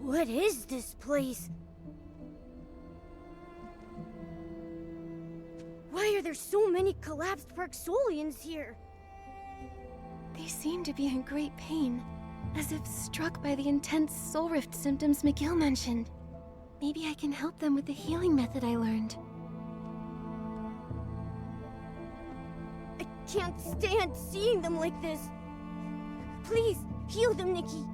What is this place? Why are there so many collapsed Parksolians here? They seem to be in great pain, as if struck by the intense soul rift symptoms McGill mentioned. Maybe I can help them with the healing method I learned. I can't stand seeing them like this. Please, heal them, Nikki.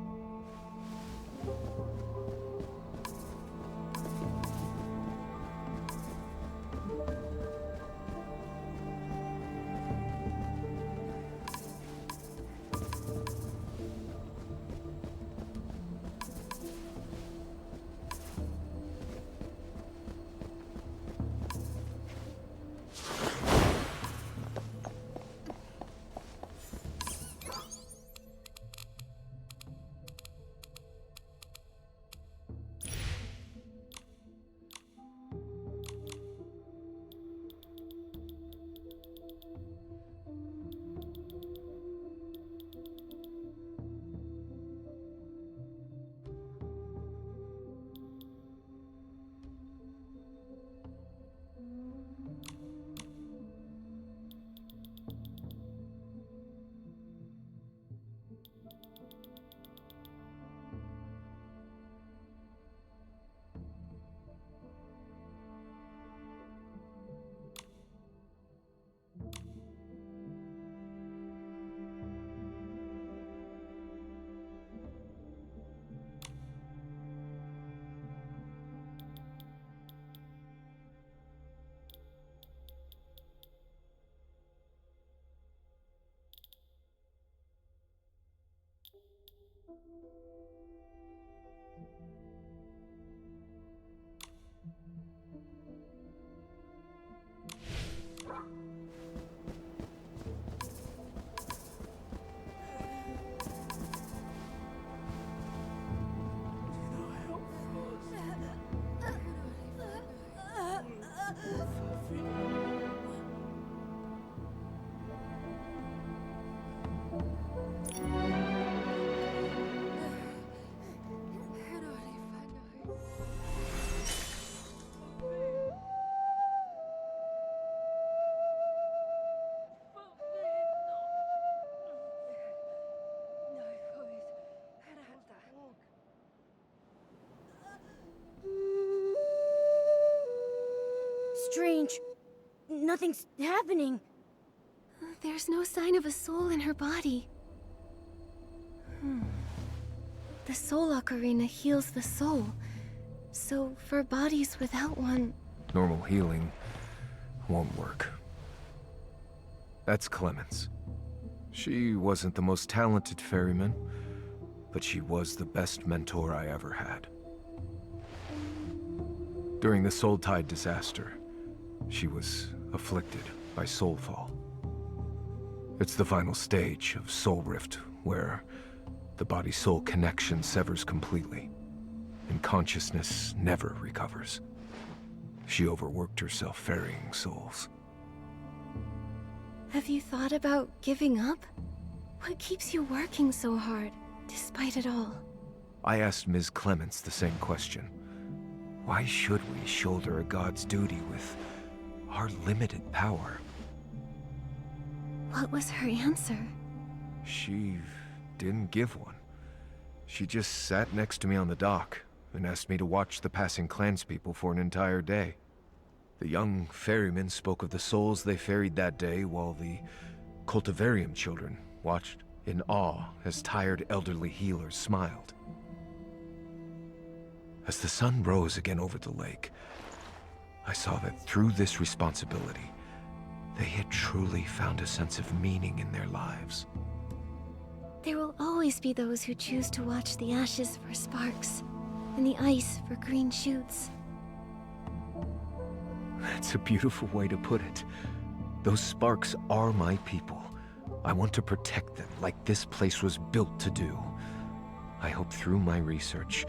Strange. Nothing's happening. There's no sign of a soul in her body. The soul ocarina heals the soul. So, for bodies without one... Normal healing won't work. That's Clemens. She wasn't the most talented ferryman, but she was the best mentor I ever had. During the Soul Tide disaster, she was afflicted by soulfall. It's the final stage of soul rift, where the body-soul connection severs completely, and consciousness never recovers. She overworked herself ferrying souls. Have you thought about giving up? What keeps you working so hard, despite it all? I asked Ms. Clements the same question. Why should we shoulder a god's duty with our limited power? What was her answer? She didn't give one. She just sat next to me on the dock and asked me to watch the passing clanspeople for an entire day. The young ferrymen spoke of the souls they ferried that day, while the cultivarium children watched in awe as tired elderly healers smiled. As the sun rose again over the lake, I saw that through this responsibility, they had truly found a sense of meaning in their lives. There will always be those who choose to watch the ashes for sparks, and the ice for green shoots. That's a beautiful way to put it. Those sparks are my people. I want to protect them like this place was built to do. I hope through my research,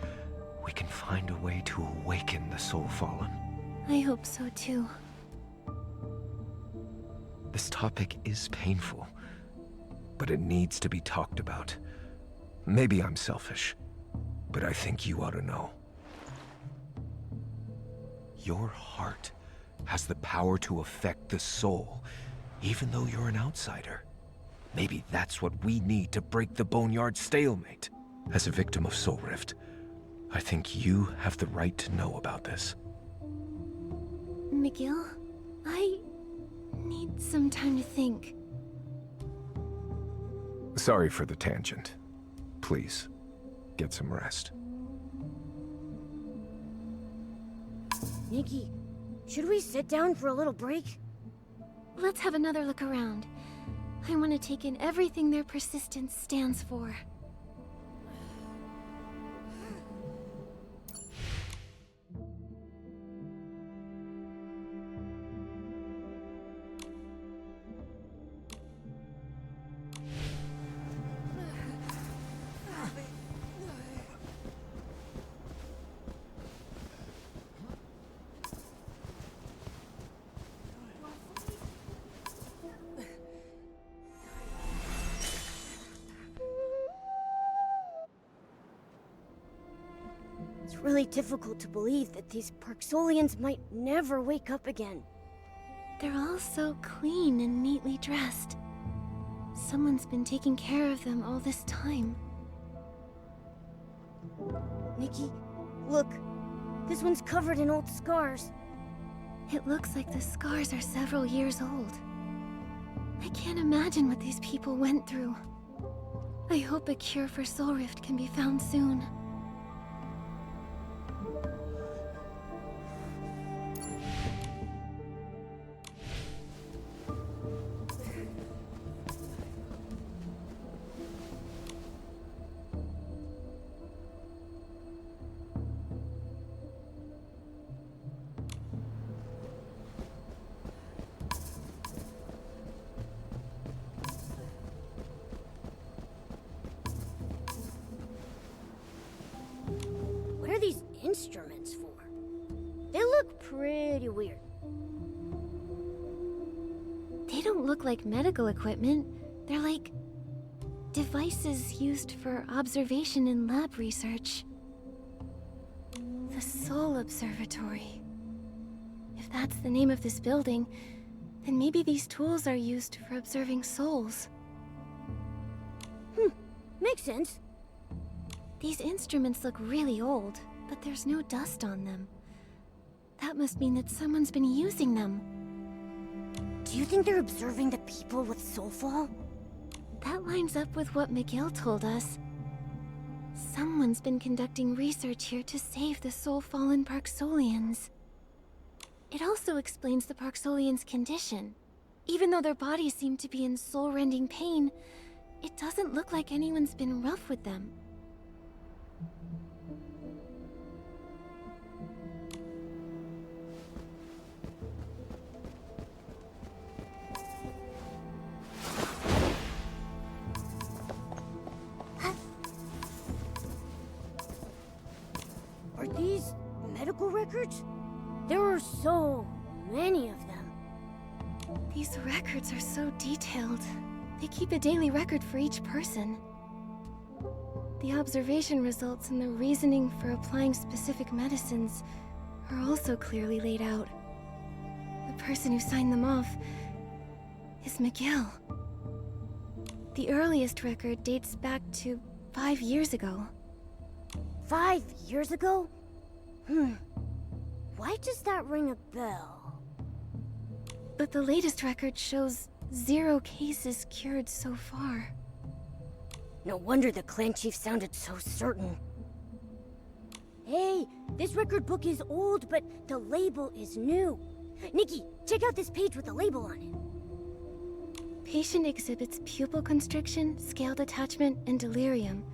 we can find a way to awaken the Soul Fallen. I hope so too. This topic is painful, but it needs to be talked about. Maybe I'm selfish, but I think you ought to know. Your heart has the power to affect the soul, even though you're an outsider. Maybe that's what we need to break the Boneyard stalemate. As a victim of Soul Rift, I think you have the right to know about this. McGill, I need some time to think. Sorry for the tangent. Please, get some rest. Nikki, should we sit down for a little break? Let's have another look around. I want to take in everything their persistence stands for. It's really difficult to believe that these Parksolians might never wake up again. They're all so clean and neatly dressed. Someone's been taking care of them all this time. Nikki, look. This one's covered in old scars. It looks like the scars are several years old. I can't imagine what these people went through. I hope a cure for Soul Rift can be found soon. What are these instruments for? They look pretty weird. They don't look like medical equipment. They're like devices used for observation and lab research. The Soul Observatory. If that's the name of this building, then maybe these tools are used for observing souls. Makes sense. These instruments look really old, but there's no dust on them. That must mean that someone's been using them. Do you think they're observing the people with Soulfall? That lines up with what McGill told us. Someone's been conducting research here to save the soul-fallen Parksolians. It also explains the Parksolians' condition. Even though their bodies seem to be in soul-rending pain, it doesn't look like anyone's been rough with them. Are these medical records? There are so many of them. These records are so detailed. They keep a daily record for each person. The observation results and the reasoning for applying specific medicines are also clearly laid out. The person who signed them off is McGill. The earliest record dates back to 5 years ago. 5 years ago? Why does that ring a bell? But the latest record shows 0 cases cured so far. No wonder the clan chief sounded so certain. Hey, this record book is old, but the label is new. Nikki, check out this page with the label on it. Patient exhibits pupil constriction, scale detachment, and delirium.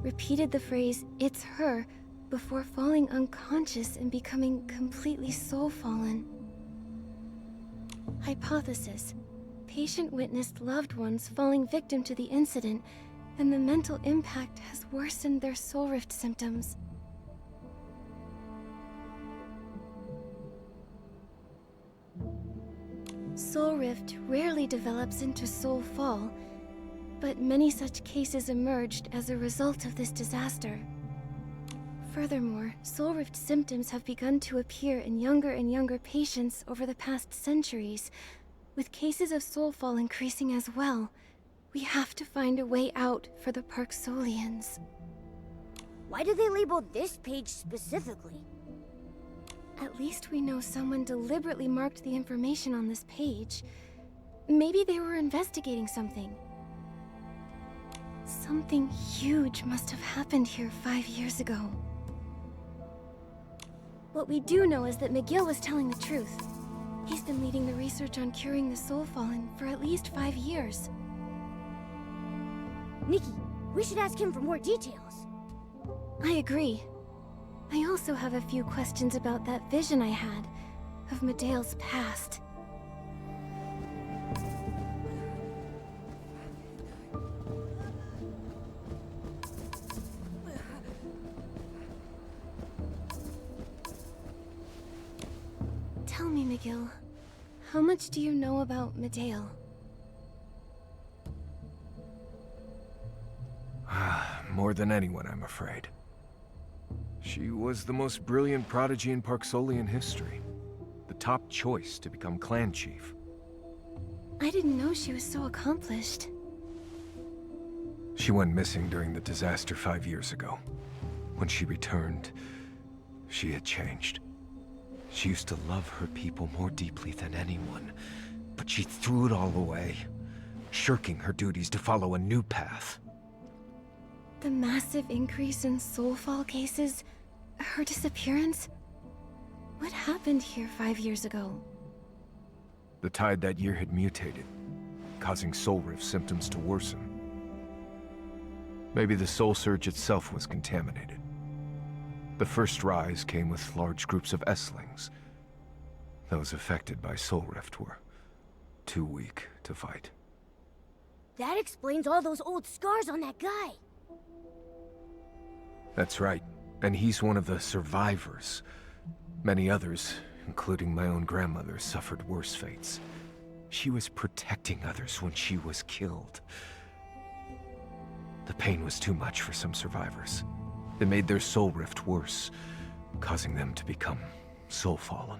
Repeated the phrase, "It's her," before falling unconscious and becoming completely soul-fallen. Hypothesis. Patient witnessed loved ones falling victim to the incident, and the mental impact has worsened their soul rift symptoms. Soul rift rarely develops into soul fall, but many such cases emerged as a result of this disaster. Furthermore, soul rift symptoms have begun to appear in younger and younger patients over the past centuries, with cases of soulfall increasing as well. We have to find a way out for the Parksolians. Why do they label this page specifically? At least we know someone deliberately marked the information on this page. Maybe they were investigating something. Something huge must have happened here 5 years ago. What we do know is that McGill was telling the truth. He's been leading the research on curing the Soulfallen for at least 5 years. Nikki, we should ask him for more details. I agree. I also have a few questions about that vision I had of Medea's past. Tell me, McGill, how much do you know about Medea? More than anyone, I'm afraid. She was the most brilliant prodigy in Parksolian history. The top choice to become clan chief. I didn't know she was so accomplished. She went missing during the disaster 5 years ago. When she returned, she had changed. She used to love her people more deeply than anyone, but she threw it all away, shirking her duties to follow a new path. The massive increase in soulfall cases, her disappearance. What happened here 5 years ago? The tide that year had mutated, causing soul rift symptoms to worsen. Maybe the soul surge itself was contaminated. The first rise came with large groups of Itzelings. Those affected by soul rift were too weak to fight. That explains all those old scars on that guy. That's right, and he's one of the survivors. Many others, including my own grandmother, suffered worse fates. She was protecting others when she was killed. The pain was too much for some survivors. It made their soul rift worse, causing them to become soul-fallen.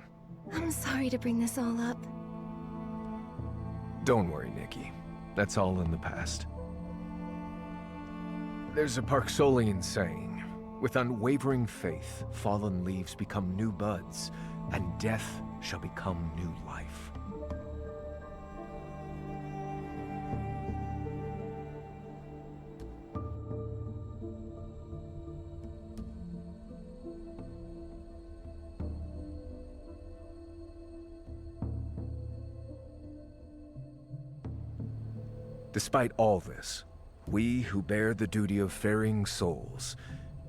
I'm sorry to bring this all up. Don't worry, Nikki. That's all in the past. There's a Parksolian saying, with unwavering faith, fallen leaves become new buds, and death shall become new life. Despite all this, we who bear the duty of ferrying souls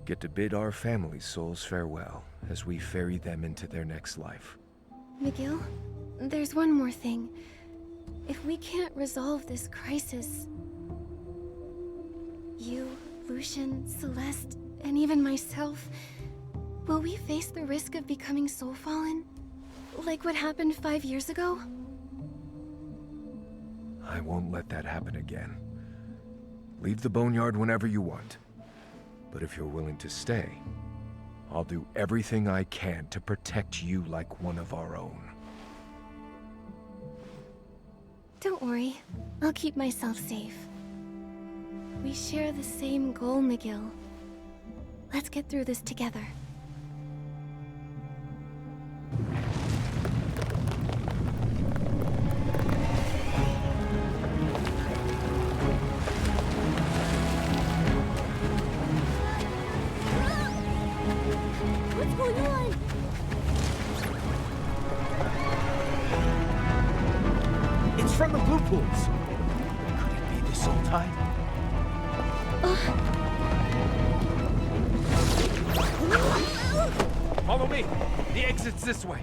get to bid our families' souls farewell as we ferry them into their next life. McGill, there's one more thing. If we can't resolve this crisis, you, Lucian, Celeste, and even myself, will we face the risk of becoming soul-fallen? Like what happened 5 years ago? I won't let that happen again. Leave the boneyard whenever you want. But if you're willing to stay, I'll do everything I can to protect you like one of our own. Don't worry, I'll keep myself safe. We share the same goal, McGill. Let's get through this together. What's going on? It's from the Blue Pools! Could it be the Soul Tide? Follow me! The exit's this way!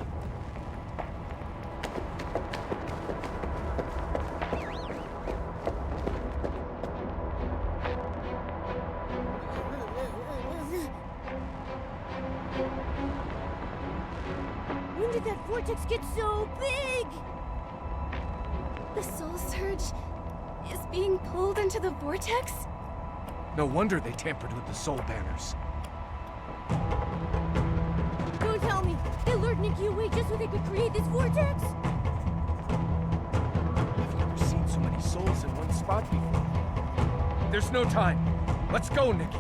When did that vortex get so big? The soul surge is being pulled into the vortex? No wonder they tampered with the soul banners. Nikki away just so they could create this vortex? I've never seen so many souls in one spot before. There's no time. Let's go, Nikki.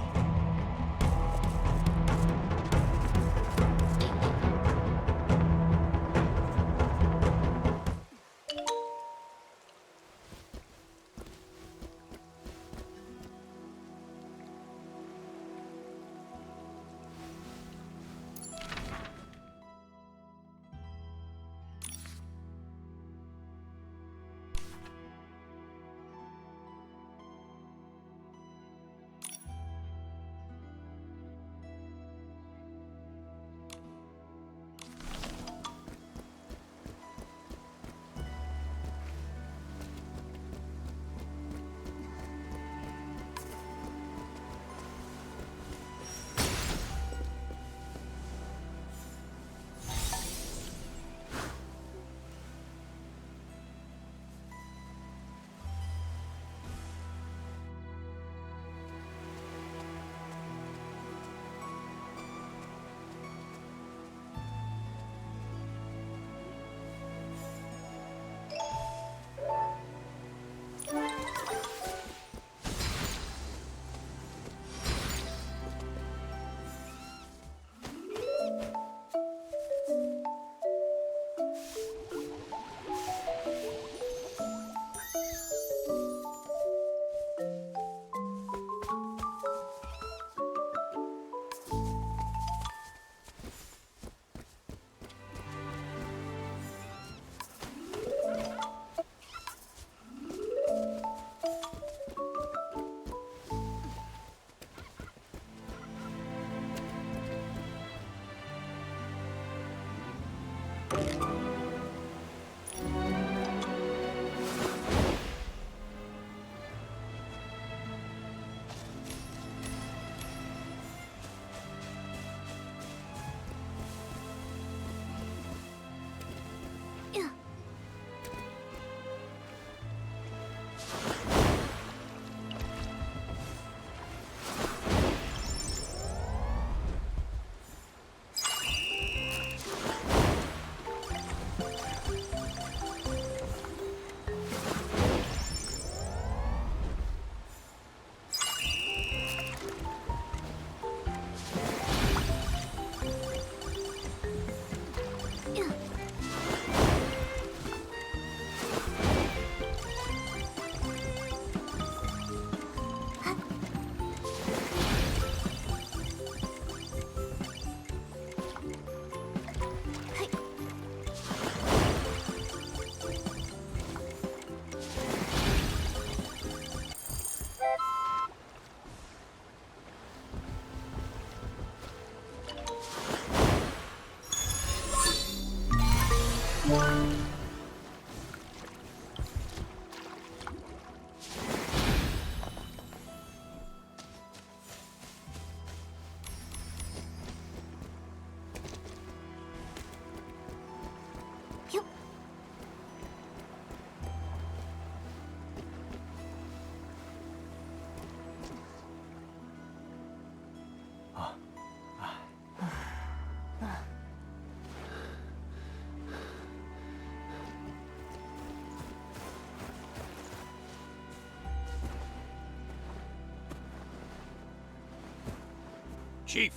Chief,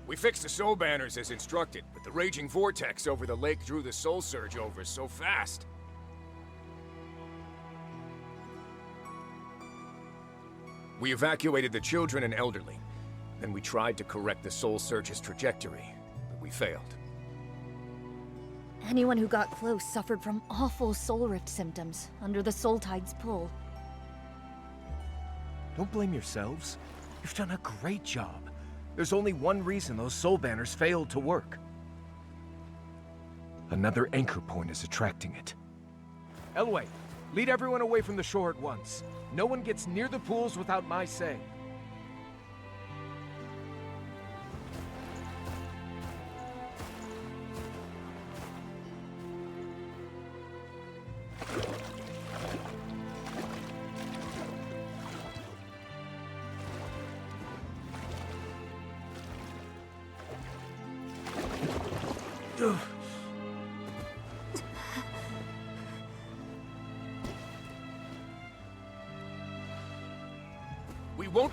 we fixed the soul banners as instructed, but the raging vortex over the lake drew the soul surge over so fast. We evacuated the children and elderly. Then we tried to correct the soul surge's trajectory, but we failed. Anyone who got close suffered from awful soul rift symptoms under the soul tide's pull. Don't blame yourselves. You've done a great job. There's only one reason those soul banners failed to work. Another anchor point is attracting it. Elway, lead everyone away from the shore at once. No one gets near the pools without my say.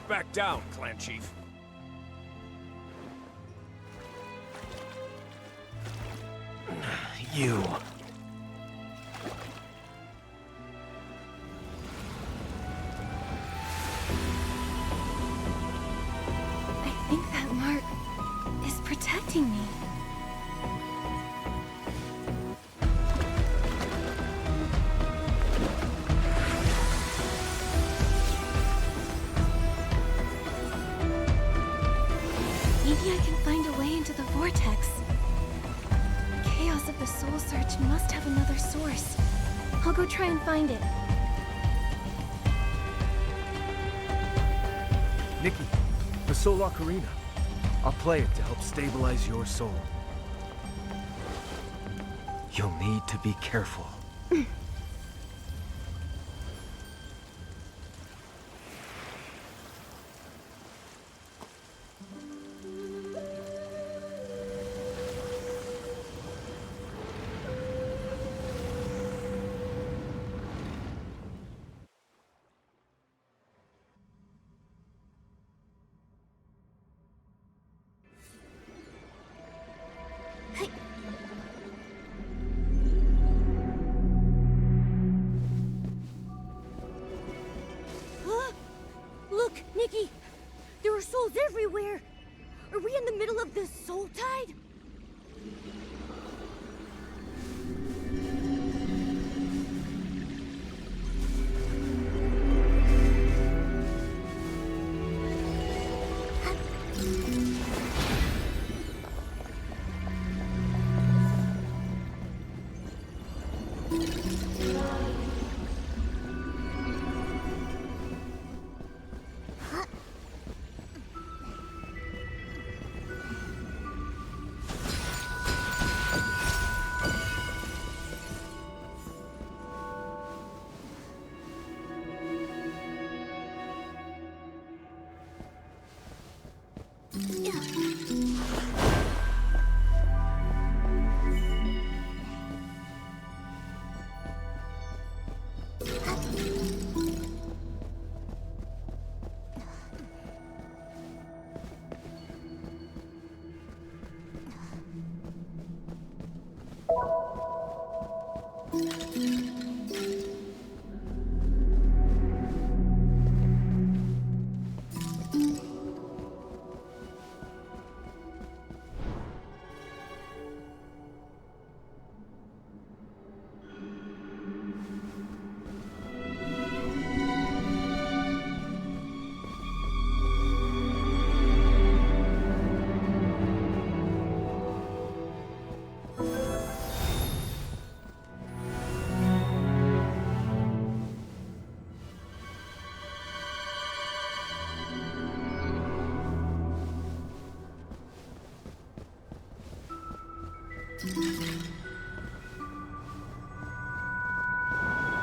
back down, Clan Chief. You. I think that mark is protecting me. Maybe I can find a way into the vortex. The chaos of the Soul Search must have another source. I'll go try and find it. Nikki, the Soul Ocarina. I'll play it to help stabilize your soul. You'll need to be careful. Look, Nikki! There are souls everywhere! Are we in the middle of the soul tide?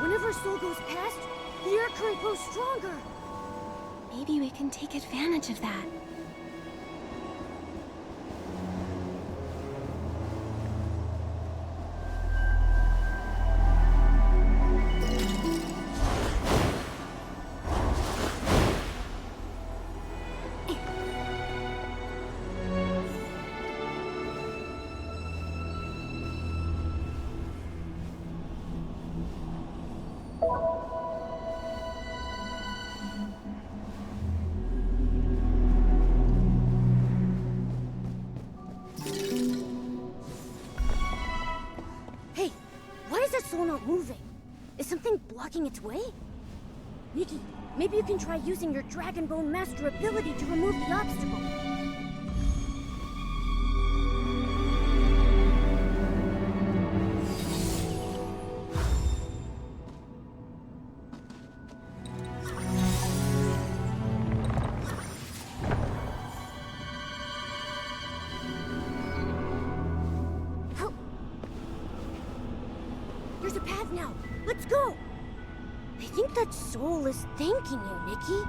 Whenever soul goes past, the air current grows stronger. Maybe we can take advantage of that. Hey, why is that soul not moving? Is something blocking its way? Nikki, maybe you can try using your Dragon Bone Master ability to remove the obstacle. There's a path now. Let's go. I think that soul is thanking you, Nikki.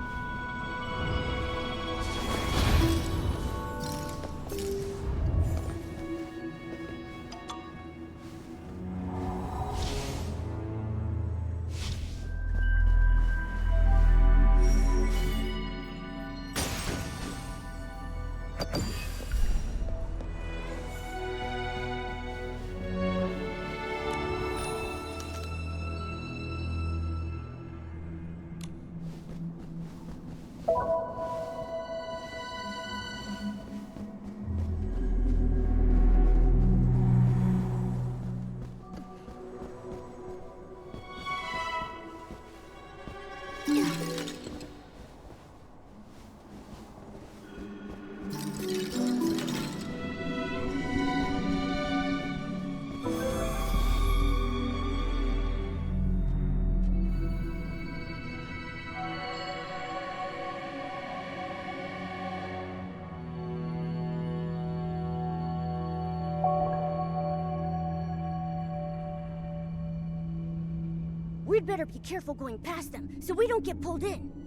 We'd better be careful going past them, so we don't get pulled in.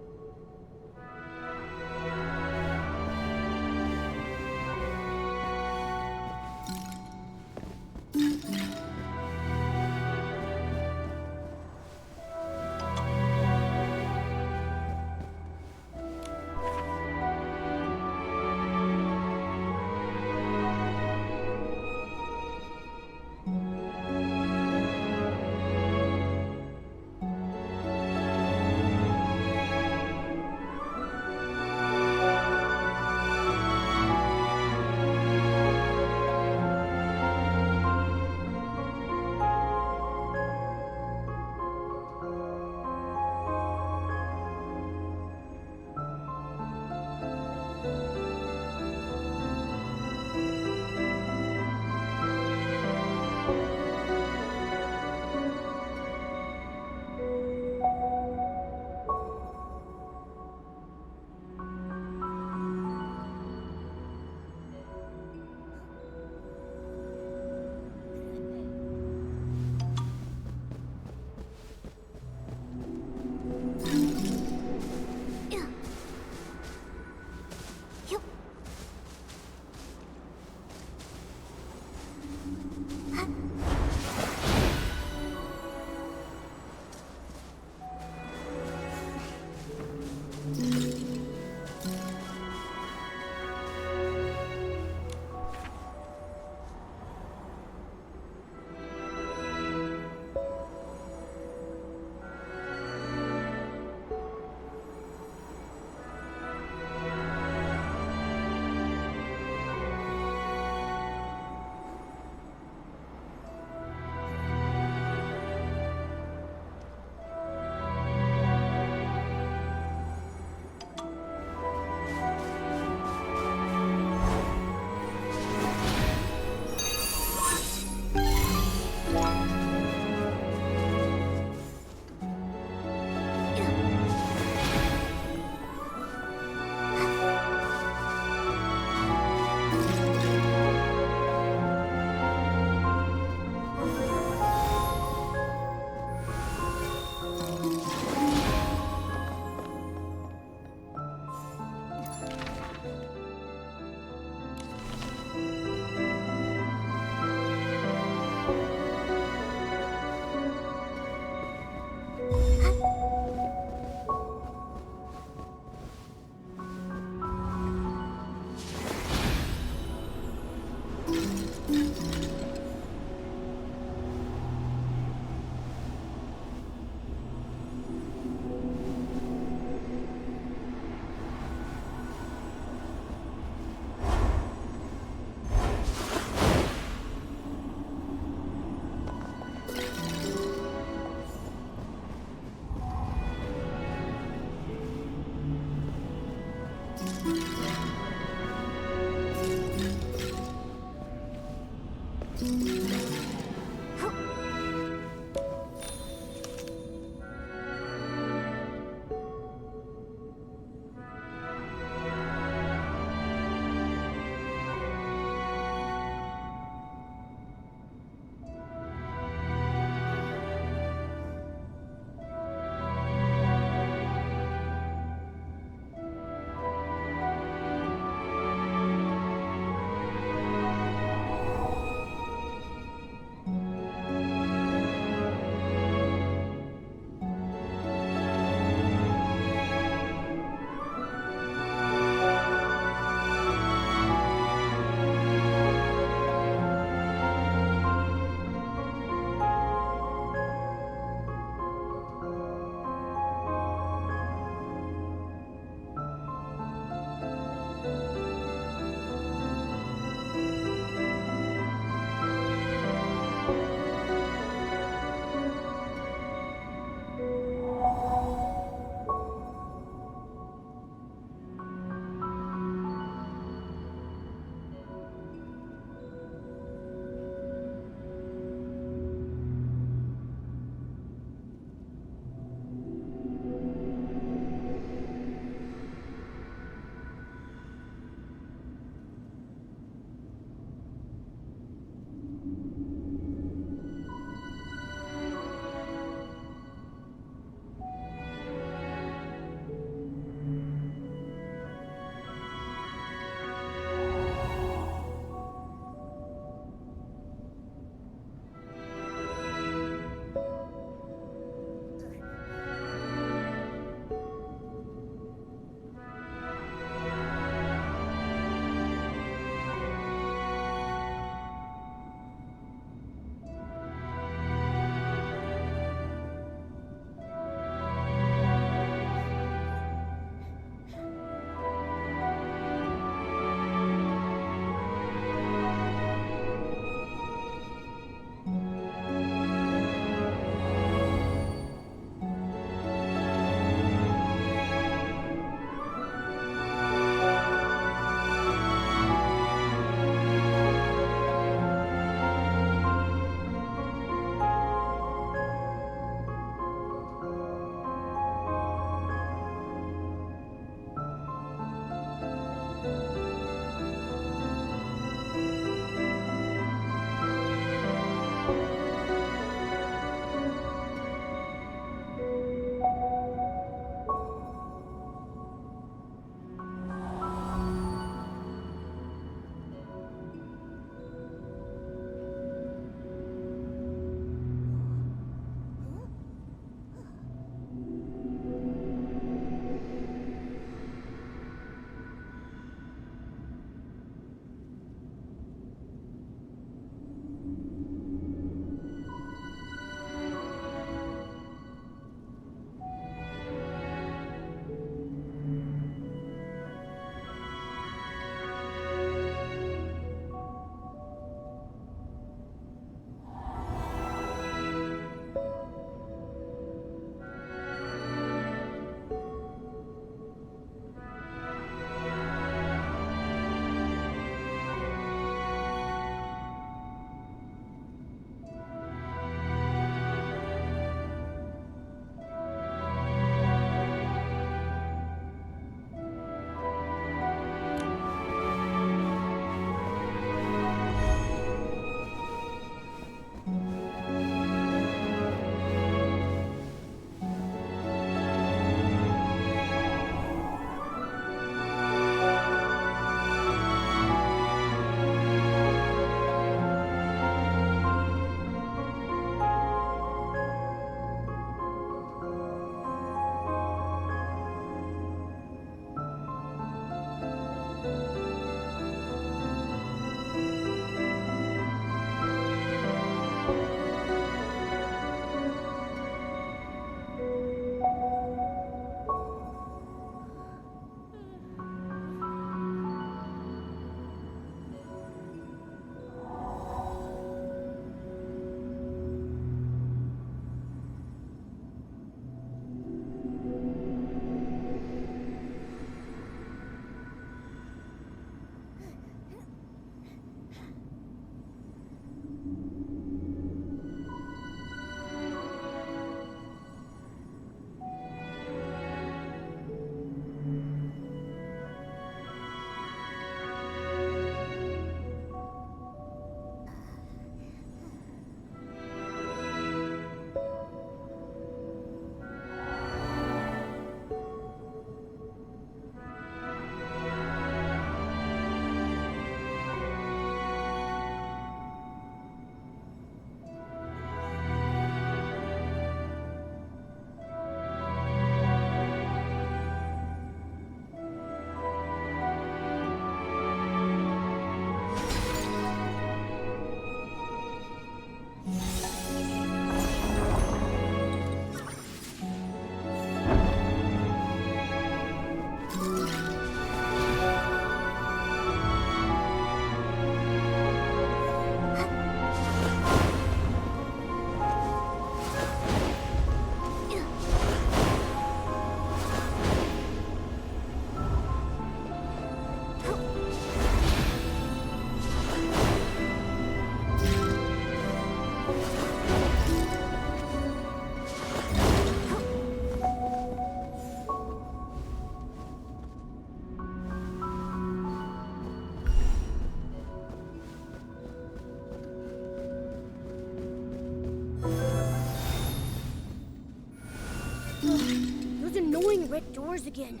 doors again.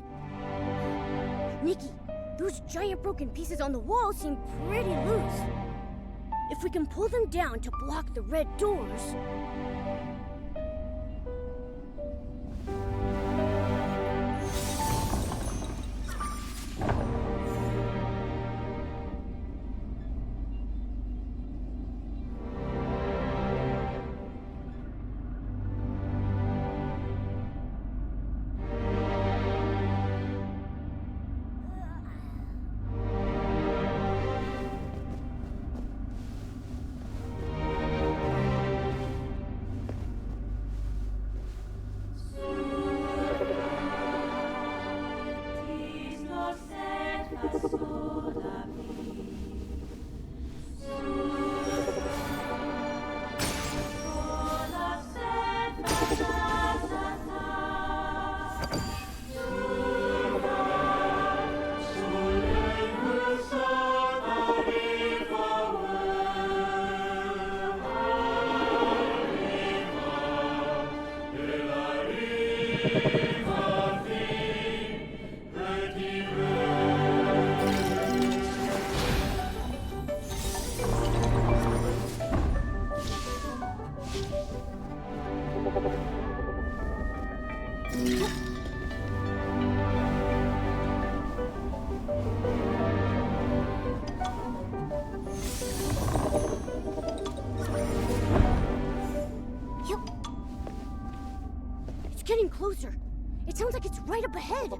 Nikki, those giant broken pieces on the wall seem pretty loose. If we can pull them down to block the red doors... Getting closer. It sounds like it's right up ahead.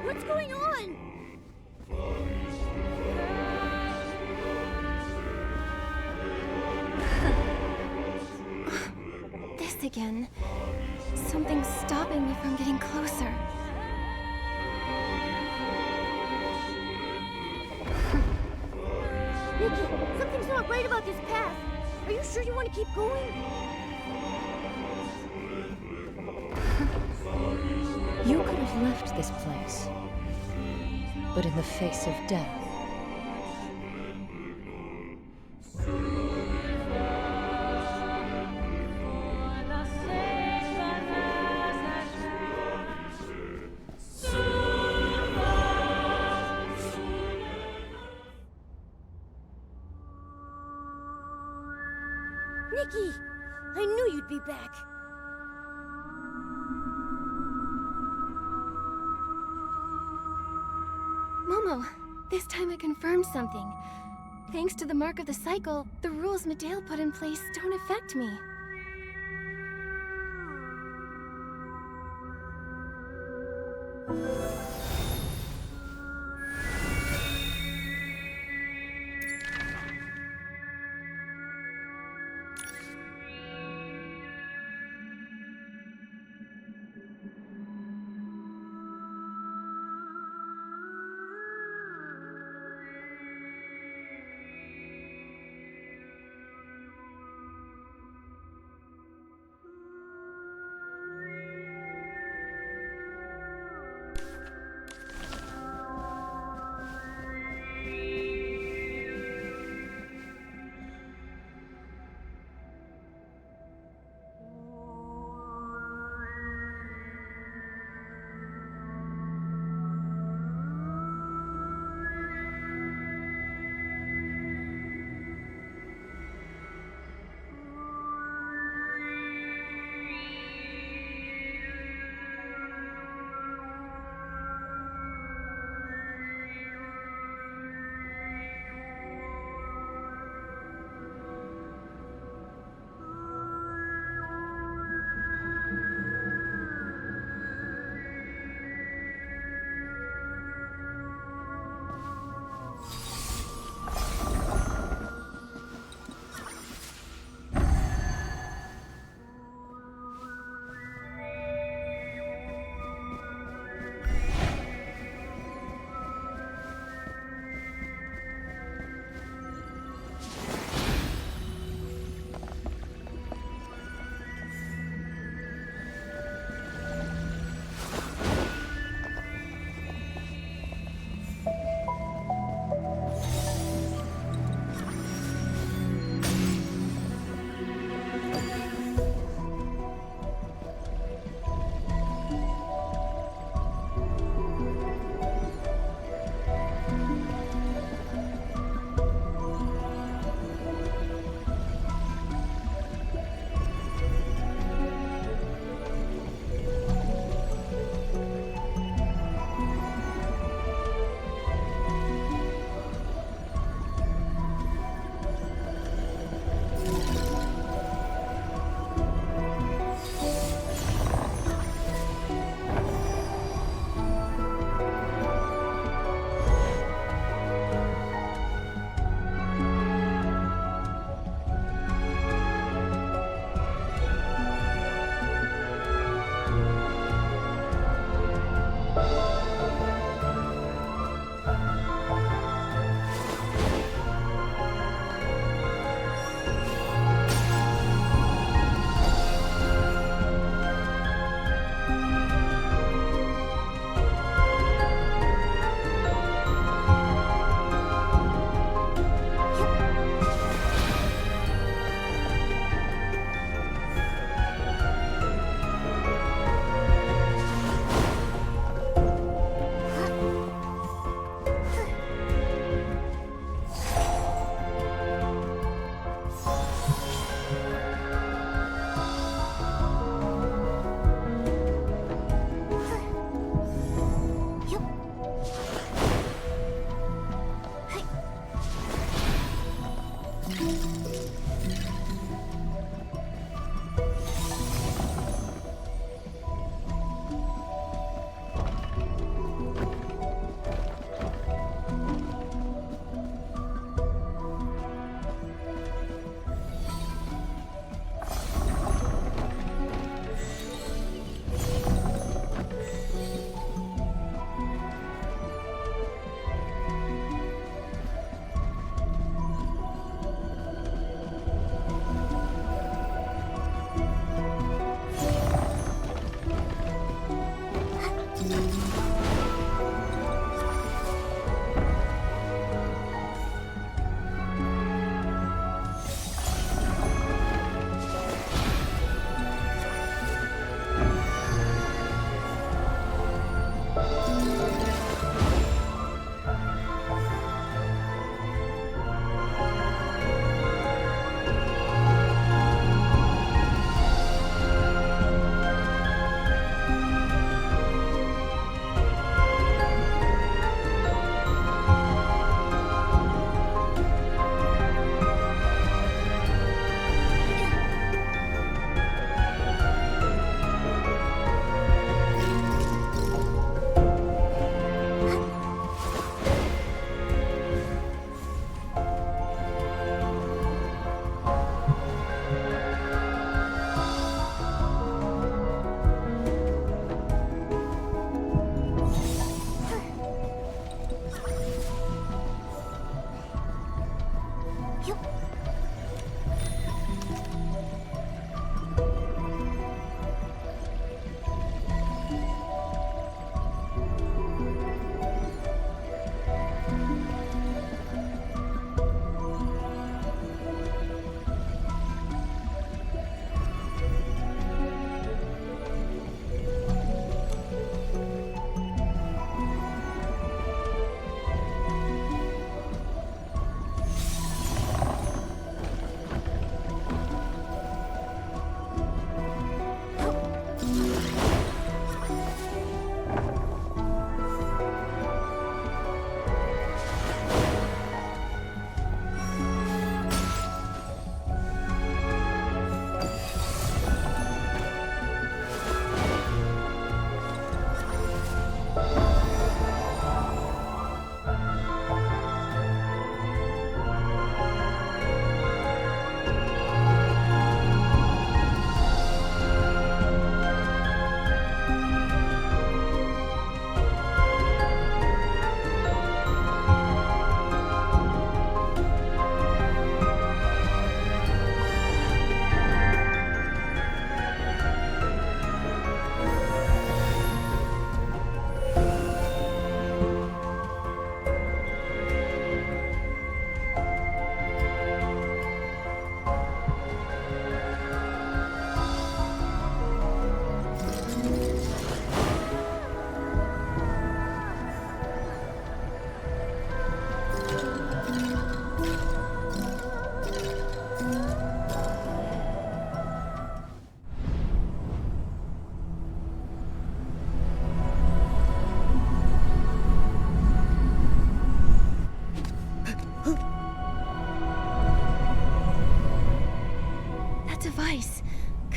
What's going on? This again. Something's stopping me from getting closer. Nikki, something's not right about this path. Are you sure you want to keep going? You could have left this place, but in the face of death, Nikki, I knew you'd be back. Momo, this time I confirmed something. Thanks to the mark of the cycle, the rules Medale put in place don't affect me.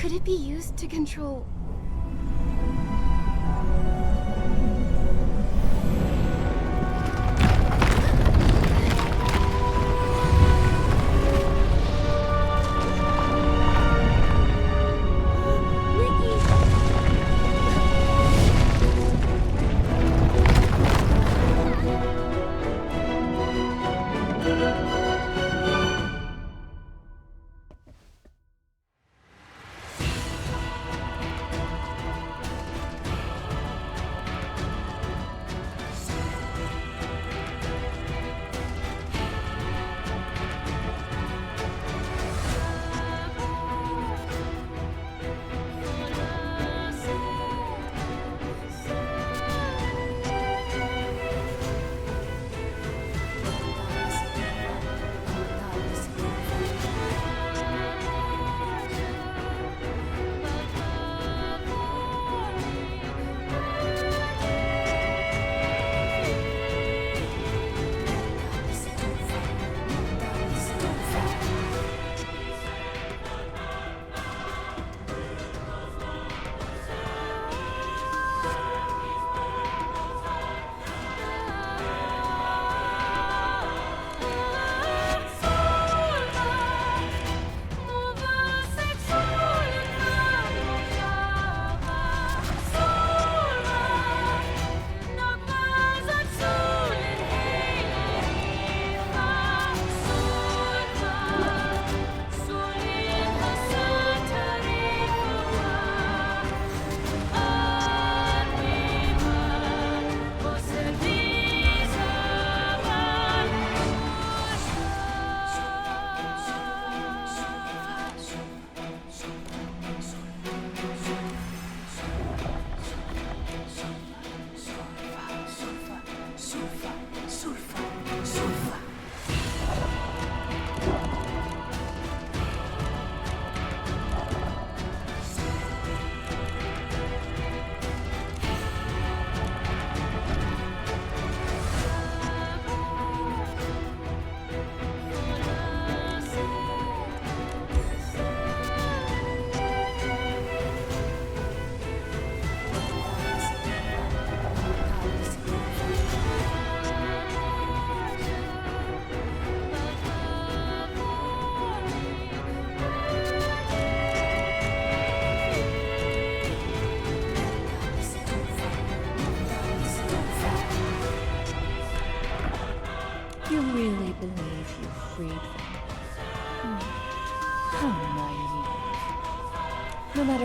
Could it be used to control...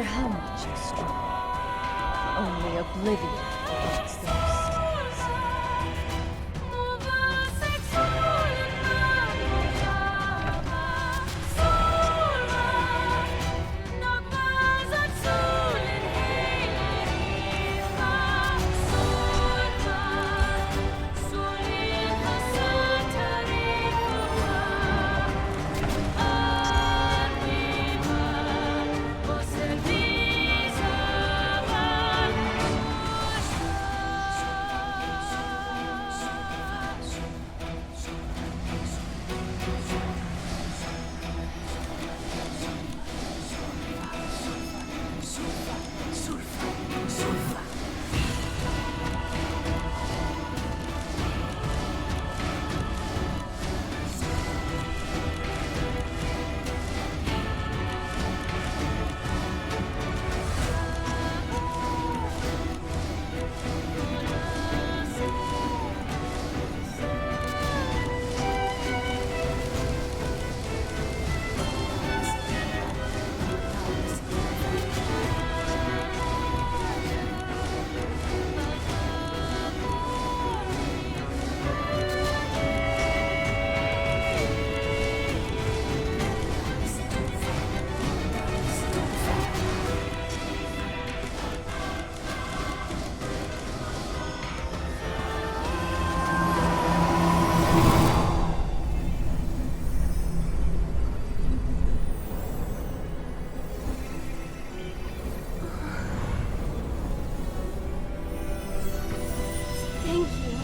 how much you strive, only oblivion prevents those seas. Thank you.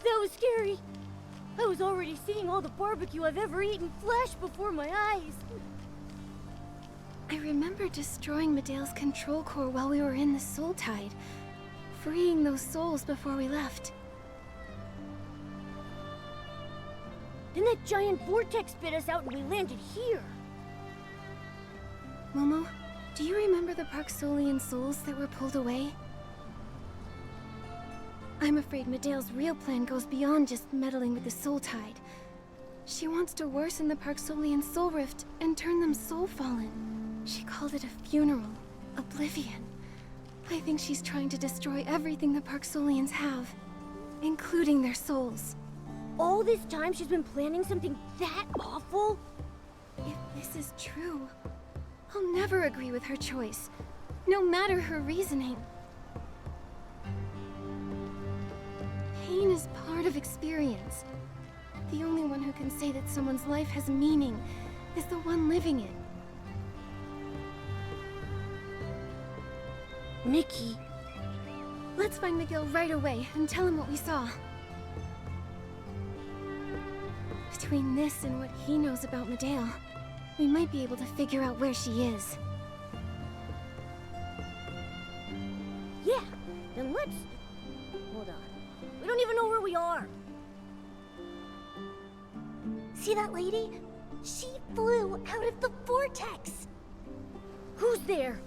That was scary. I was already seeing all the barbecue I've ever eaten flash before my eyes. I remember destroying Medea's control core while we were in the Soul Tide, freeing those souls before we left. Then that giant vortex spit us out and we landed here. Momo, do you remember the Parksolian souls that were pulled away? I'm afraid Medea's real plan goes beyond just meddling with the Soul Tide. She wants to worsen the Parksolian soul rift and turn them soul-fallen. She called it a funeral, oblivion. I think she's trying to destroy everything the Parksolians have, including their souls. All this time she's been planning something that awful? If this is true, I'll never agree with her choice, no matter her reasoning. Pain is part of experience. The only one who can say that someone's life has meaning is the one living it. Nikki. Let's find Miguel right away and tell him what we saw. Between this and what he knows about Medea, We might be able to figure out where she is. Yeah, then let's... Hold on. We don't even know where we are. See that lady? She flew out of the vortex! Who's there?